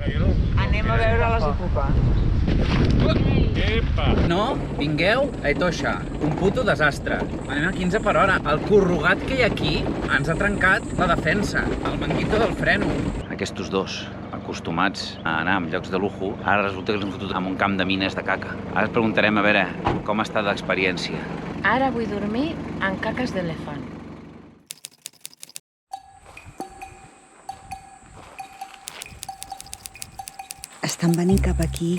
Anem a veure les ocupants. No, vingueu a Etosha, un puto desastre. Anem a 15 per hora. El corrugat que hi ha aquí ens ha trencat la defensa, el manguito del freno. Aquests dos, acostumats a anar en llocs de lujo, ara resulta que els hem fotut en un camp de mines de caca. Ara ens preguntarem a veure com ha estat l'experiència. Ara vull dormir en caques d'elefant. Estan venint cap aquí.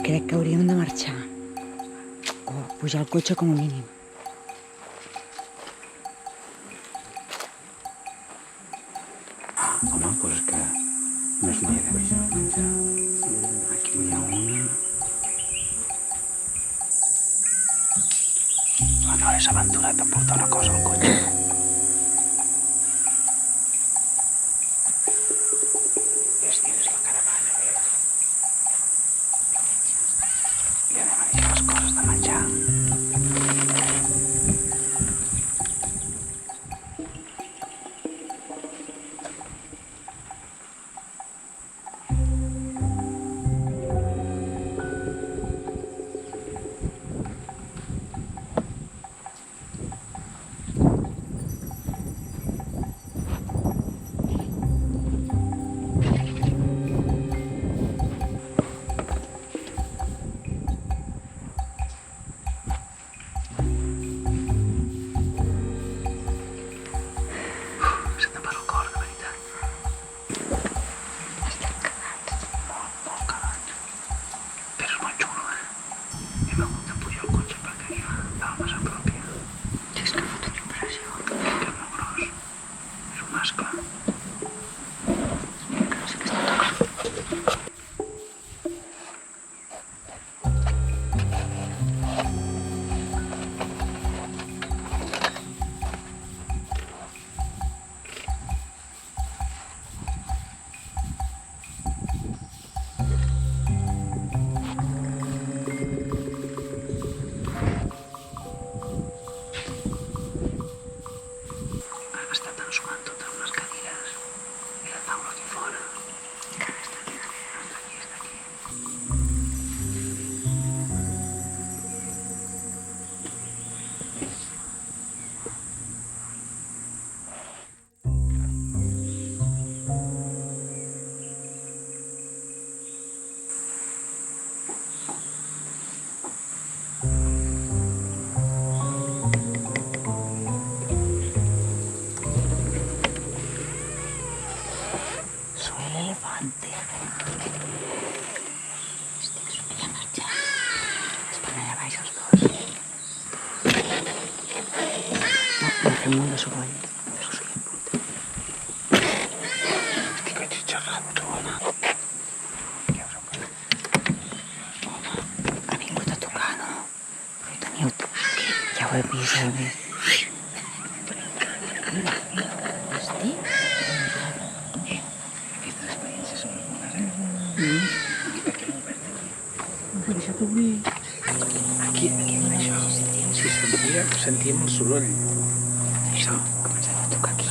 Crec que hauríem de marxar. O pujar al cotxe com a mínim. Home, doncs és que no és manera. Aquí hi ha una... La noia s'ha aventurat a portar una cosa al cotxe. Tires la caravana, bé. I anem a deixar les coses de menjar. Fem molt de soroll. Estic aquí xerrant, home. Ha vingut a tocar, no? Però teniu... Ja ho he vist, ja ho he vist. Estic? Aquestes experiències són les bones, I per què no ho perdim? Per això que vull... Aquí, això. Si sentíem el soroll. Això. Començava a tocar aquí.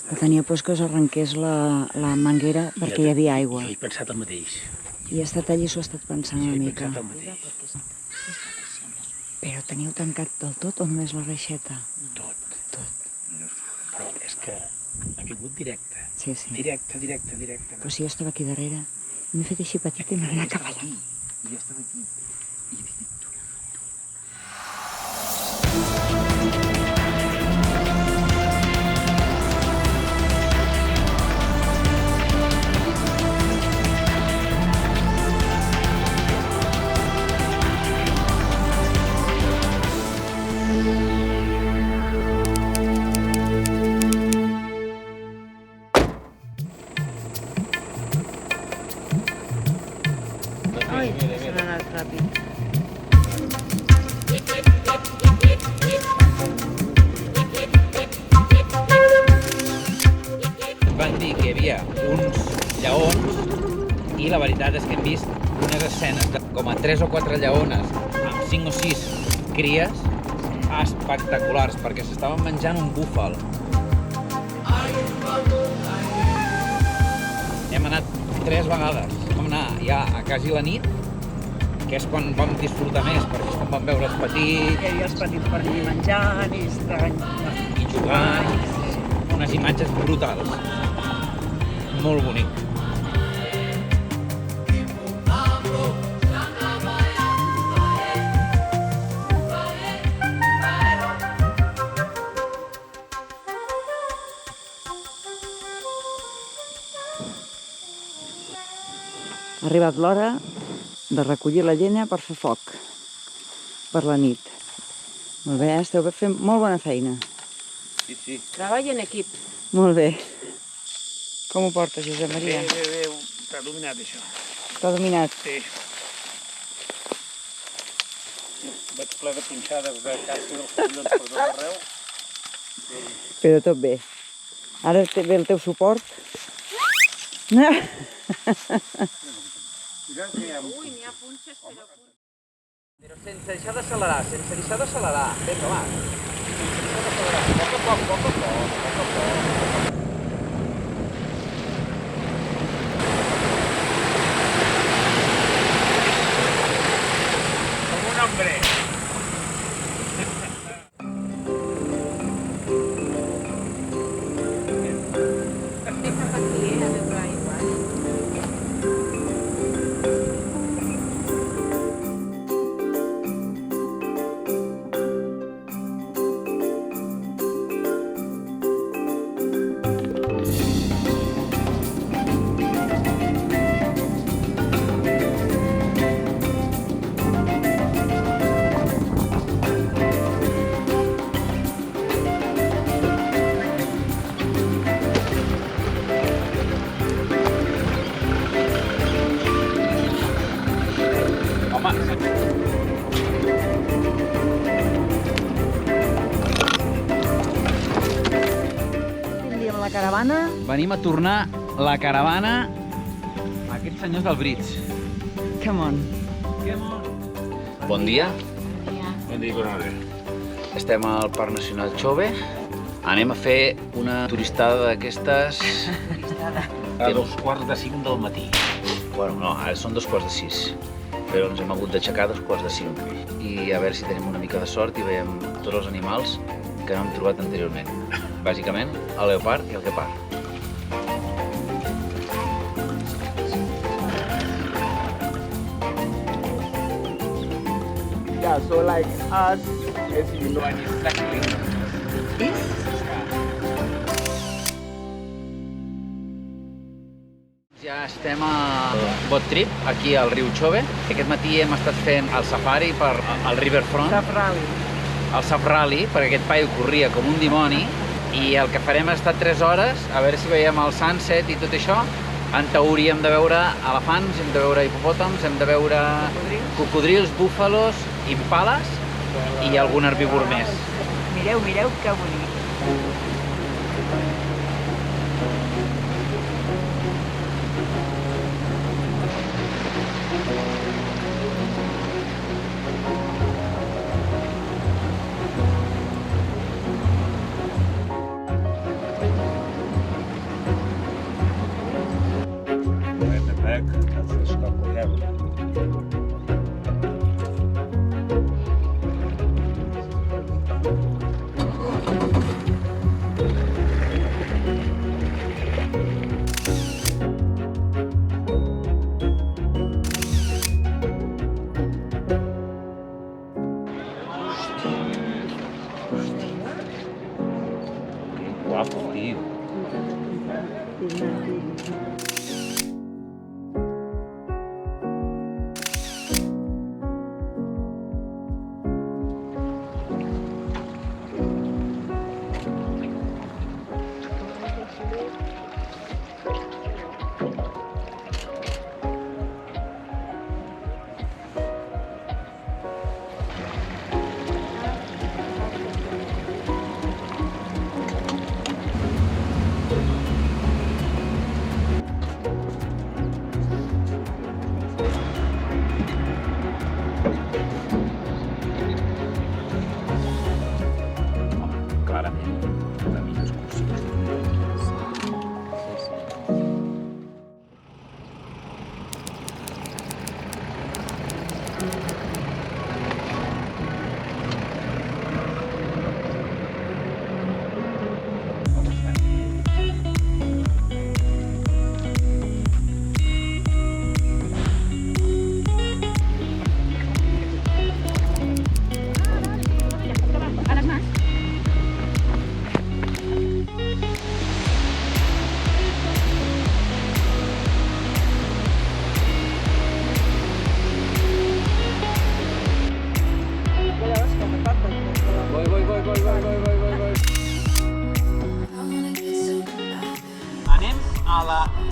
Però tenia por que us arrenqués la manguera perquè hi havia aigua. Jo he pensat el mateix. I he estat allí i s'ho he estat pensant una mica. Jo he pensat el mateix. Però teniu tancat del tot o només la reixeta? Tot. Però és que ha vingut directe. Sí, sí. Directe. Però si jo estava aquí darrere, m'he fet així petita i m'he anat cap allà. I jo estava aquí. I he dit, Ai, se n'ha anat ràpid. van dir que hi havia uns lleons i la veritat és que hem vist unes escenes de com a 3 o 4 lleones amb 5 o 6 cries espectaculars perquè s'estaven menjant un búfal. 3 vegades. Vam anar ja a quasi la nit, que és quan vam disfrutar més, perquè és quan vam veure els petits... Hi havia els petits per allí menjant i i jugant. Unes imatges brutals. Molt bonic. Ha arribat l'hora de recollir la llenya per fer foc per la nit. Molt bé, esteu fent molt bona feina. Sí, sí. Treball en equip. Molt bé. Com ho porta, Josep Maria? Bé, està dominat, això. Està dominat. Sí. Vaig ple de punxades de casco dels collons per tot arreu. Però tot bé. Ara ve el teu suport. Ui, n'hi ha punxes, però... Però sense deixar d'accelerar, sense deixar d'accelerar. Vinga, va. Sense deixar d'accelerar. Poc a poc, poc a poc, poc a poc. Com un hombre. Té cap aquí, a veure l'aigua. La caravana. Venim a tornar la caravana a aquests senyors del Brits. Come on. Bon dia. Bon dia, Coronel. Estem al Parc Nacional Xove. Anem a fer una turistada d'aquestes... A 2:45 del matí. Bueno, no, ara són 2:45, però ens hem hagut d'aixecar a 2:45. I a veure si tenim una mica de sort i veiem tots els animals que no hem trobat anteriorment. Bàsicament, el leopard i el guepard. Yeah, so like us, as you know, and exactly. Ja estem al boat trip, aquí al riu Xove. Aquest matí hem estat fent el safari per al Riverfront. El Saf Rally, perquè aquest paio corria com un dimoni. I el que farem ha estat 3 hores, a veure si veiem el sunset i tot això. En teoria hem de veure elefants, hem de veure hipopòtams, hem de veure cocodrils, búfalos, impales i algun herbívor més. Mireu, mireu que bonic. Guapo, tio.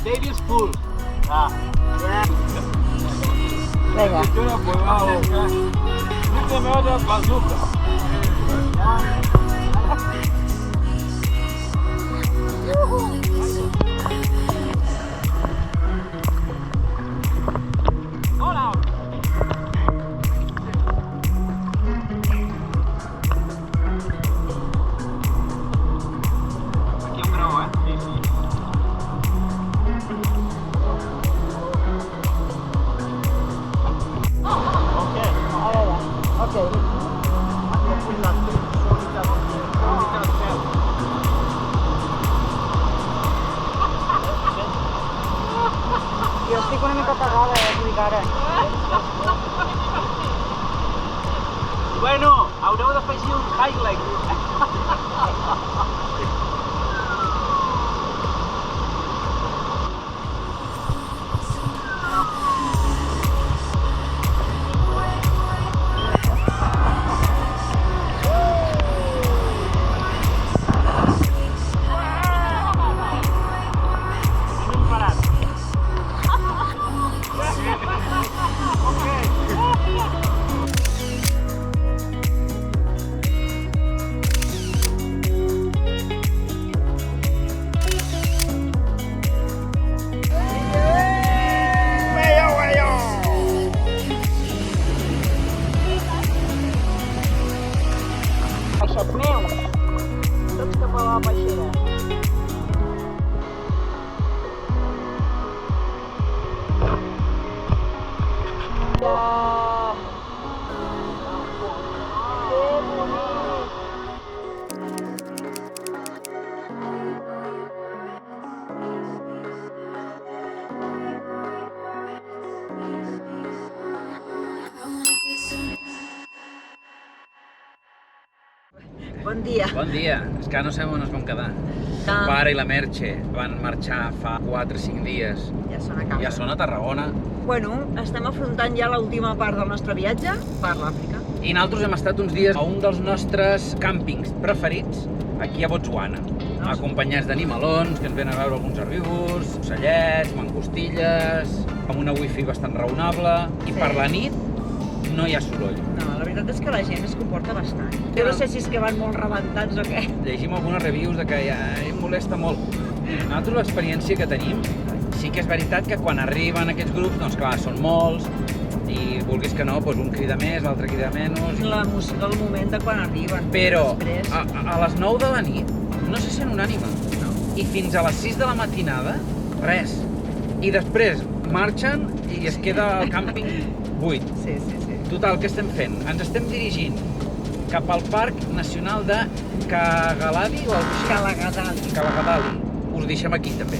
Davis Pool. Vinga. Aquí un grau, Sí, sí. Jo estic una mica pagada, t'ho dic ara. Bueno, haureu d'afegir un highlight. Baixet meu. Tots cap a la peixera. Bon dia. Bon dia. És que no sabem on ens vam quedar. Ah. El pare i la Merche van marxar fa 4 o 5 dies. Ja són a casa. Ja són a Tarragona. Bueno, estem afrontant ja l'última part del nostre viatge per l'Àfrica. I nosaltres hem estat uns dies a un dels nostres càmpings preferits aquí a Botswana. Acompanyats d'animalons, que ens venen a veure alguns herbívors, ocellets, mangostilles, amb una wifi bastant raonable. I per la nit no hi ha soroll. No, la veritat és que la gent es comporta bastant. Jo no sé si és que van molt rebentats o què. Llegim algunes reviews de que ja em molesta molt. Nosaltres l'experiència que tenim, sí que és veritat que quan arriben aquests grups, doncs clar, són molts, i vulguis que no, doncs un crida més, l'altre crida menys. L'emoció del moment de quan arriben. Però Després... a les 9 de la nit no se sent una ànima. No. I fins a les 6 de la matinada, res. I després marxen i es queda el càmping buit. Sí, sí, sí. Total, què estem fent? Ens estem dirigint cap al Parc Nacional de Kagaladi o el Calagadali. Kalagadali. Us deixem aquí, també,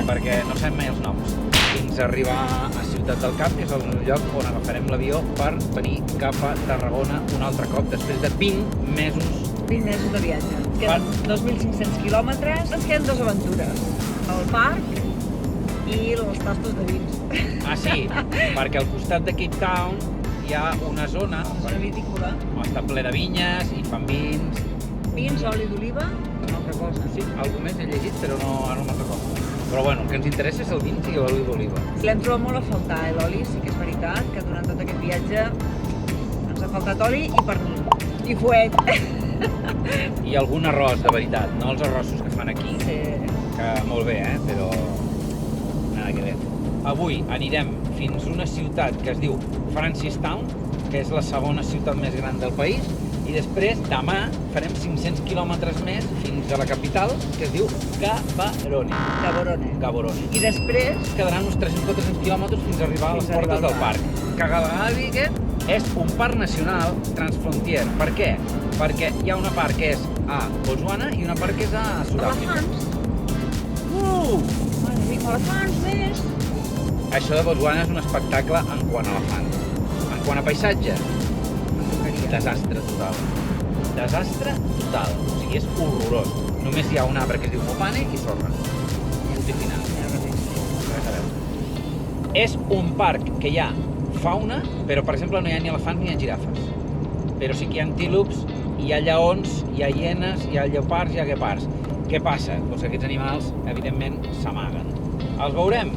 perquè no sabem mai els noms. Fins a arribar a Ciutat del Cap, que és el lloc on agafarem l'avió per venir cap a Tarragona un altre cop, després de 20 mesos. 20 mesos de viatge. Ens queden 2.500 quilòmetres. Ens queden dues aventures. El parc i els tastos de vins. Ah, sí, perquè al costat de Cape Town hi ha una zona Zona vitícola. on està ple de vinyes i fan vins. Vins, oli d'oliva, una altra cosa. Sí, alguna més he llegit, però no, ara no me'n recordo. Però bueno, el que ens interessa és el vins i l'oli d'oliva. L'hem trobat molt a faltar, l'oli, sí que és veritat, que durant tot aquest viatge ens ha faltat oli i pernil. I fuet. I algun arròs, de veritat, no els arrossos que fan aquí, Sí. que molt bé, però nada que ver. Avui anirem fins a una ciutat que es diu Francistown, que és la segona ciutat més gran del país, i després, demà, farem 500 quilòmetres més fins a la capital, que es diu Gaborone. Gaborone. I després, Quedaran uns 300-400 quilòmetres fins a arribar a les Fins a portes arribar del al parc. Kagaladage és un parc nacional transfrontier. Per què? Perquè hi ha una part que és a Botswana i una part que és a Sud-àfrica. elefants. Mare mia, elefants més. Això de Botswana és un espectacle en quant a elefants. En quant a paisatge, desastre total. Desastre total. O sigui, és horrorós. Només hi ha un arbre que es diu Mopane i sorra. Punt i final. Res a veure. És un parc que hi ha fauna, però per exemple no hi ha ni elefants ni hi ha girafes. Però sí que hi ha antílops, hi ha lleons, hi ha hienes, hi ha lleopards, hi ha guepards. Què passa? Doncs que aquests animals, evidentment, s'amaguen. Els veurem?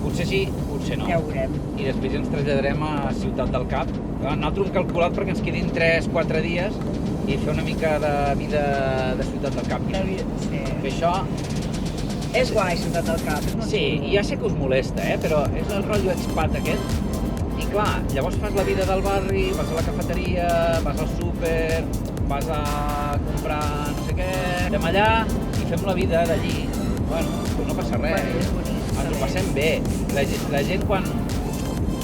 Potser sí, potser no. Ja ho veurem. I després ens traslladarem a Ciutat del Cap. Nosaltres hem calculat perquè ens quedin 3-4 dies i fer una mica de vida de Ciutat del Cap. Sí. Que això, És guai, Ciutat del Cap. És molt sí, xulo. ja sé que us molesta, però és el rotllo expat aquest. I clar, llavors fas la vida del barri, vas a la cafeteria, vas al súper, vas a comprar no sé què, anem allà i fem la vida d'allí. Bueno, doncs no passa res. Bueno, és bonic. Ens ho passem bé. La gent quan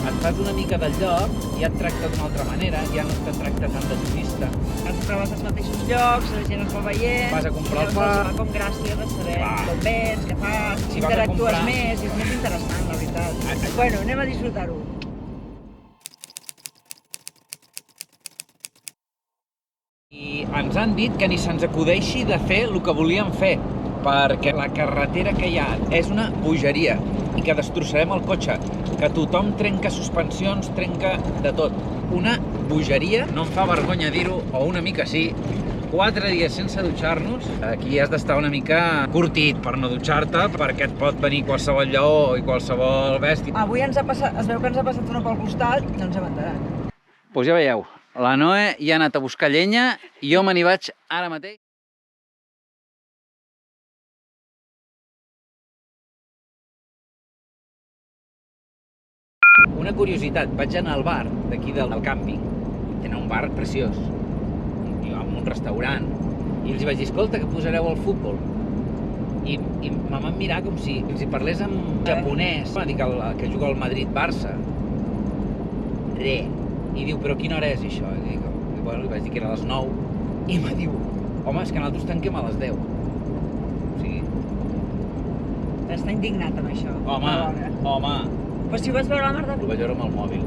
et fas una mica del lloc ja et tracta d'una altra manera, ja no te tracta tant de turista. Et trobes als mateixos llocs, la gent es va veient... Vas a comprar el i pa. llavors fa com gràcia de saber Clar. d'on vens, què fas, Si vas a interactues comprar- més, i és més interessant, la veritat. Ah. Bueno, anem a disfrutar-ho. I ens han dit que ni se'ns acudeixi de fer el que volíem fer, perquè la carretera que hi ha és una bogeria i que destrossarem el cotxe, que tothom trenca suspensions, trenca de tot. Una bogeria, no em fa vergonya dir-ho, o una mica sí. 4 dies sense dutxar-nos, aquí has d'estar una mica curtit per no dutxar-te, perquè et pot venir qualsevol lleó i qualsevol bèstia. Avui es veu que ens ha passat una pel costat, no ens hem enterat. Doncs ja veieu, la Noe ja ha anat a buscar llenya i jo me n'hi vaig ara mateix. Una curiositat, vaig anar al bar d'aquí del càmping, tenen un bar preciós, amb un restaurant, i els vaig dir, escolta, que posareu el futbol. I me van mirar com si els hi parlés en japonès, va dir que juga al Madrid-Barça. Re. I diu, però quina hora és això? I dic, bueno, li vaig dir que era a les 9, i me diu, home, és que nosaltres tanquem a les 10. O sigui, Està indignat amb això. home, Alhora. home, Però si ho vas veure a la Mar de ho vaig veure amb el mòbil.